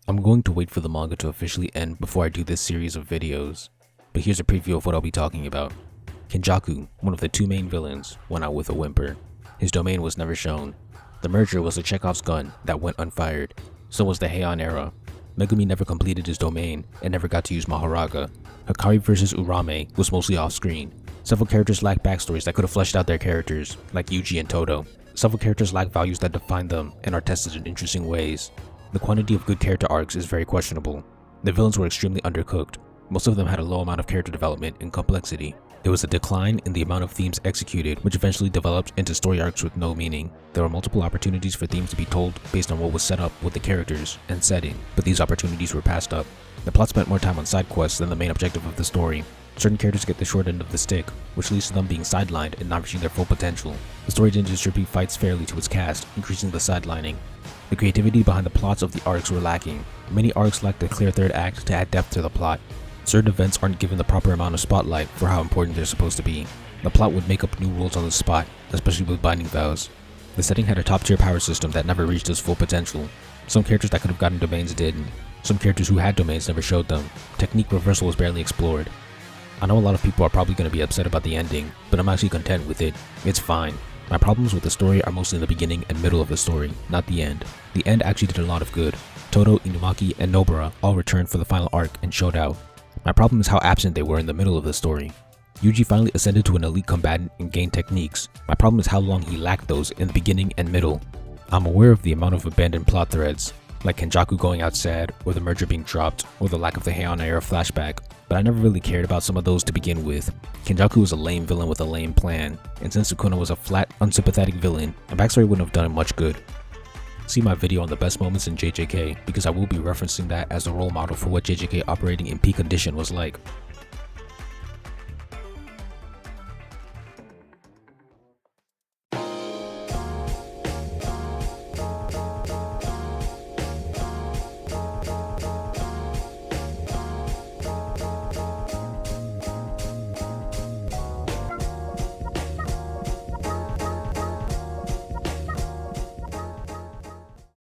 I'm going to wait for the manga to officially end before I do this series of videos, but here's a preview of what I'll be talking about. Kenjaku, one of the two main villains, went out with a whimper. His domain was never shown. The merger was a Chekhov's gun that went unfired. So was the Heian era. Megumi never completed his domain and never got to use Maharaga. Hakari vs Urame was mostly off screen. Several characters lacked backstories that could have fleshed out their characters, like Yuji and Todo. Several characters lack values that define them and are tested in interesting ways. The quantity of good character arcs is very questionable. The villains were extremely undercooked. Most of them had a low amount of character development and complexity. There was a decline in the amount of themes executed, which eventually developed into story arcs with no meaning. There were multiple opportunities for themes to be told based on what was set up with the characters and setting, but these opportunities were passed up. The plot spent more time on side quests than the main objective of the story. Certain characters get the short end of the stick, which leads to them being sidelined and not reaching their full potential. The story didn't distribute fights fairly to its cast, increasing the sidelining. The creativity behind the plots of the arcs were lacking. Many arcs lacked a clear third act to add depth to the plot. Certain events aren't given the proper amount of spotlight for how important they're supposed to be. The plot would make up new rules on the spot, especially with binding vows. The setting had a top-tier power system that never reached its full potential. Some characters that could have gotten domains didn't. Some characters who had domains never showed them. Technique reversal was barely explored. I know a lot of people are probably going to be upset about the ending, but I'm actually content with it. It's fine. My problems with the story are mostly in the beginning and middle of the story, not the end. The end actually did a lot of good. Todo, Inumaki, and Nobara all returned for the final arc and showed out. My problem is how absent they were in the middle of the story. Yuji finally ascended to an elite combatant and gained techniques. My problem is how long he lacked those in the beginning and middle. I'm aware of the amount of abandoned plot threads, like Kenjaku going out sad, or the merger being dropped, or the lack of the Heian era flashback, but I never really cared about some of those to begin with. Kenjaku was a lame villain with a lame plan, and since Sukuna was a flat, unsympathetic villain, a backstory wouldn't have done him much good. See my video on the best moments in JJK, because I will be referencing that as a role model for what JJK operating in peak condition was like.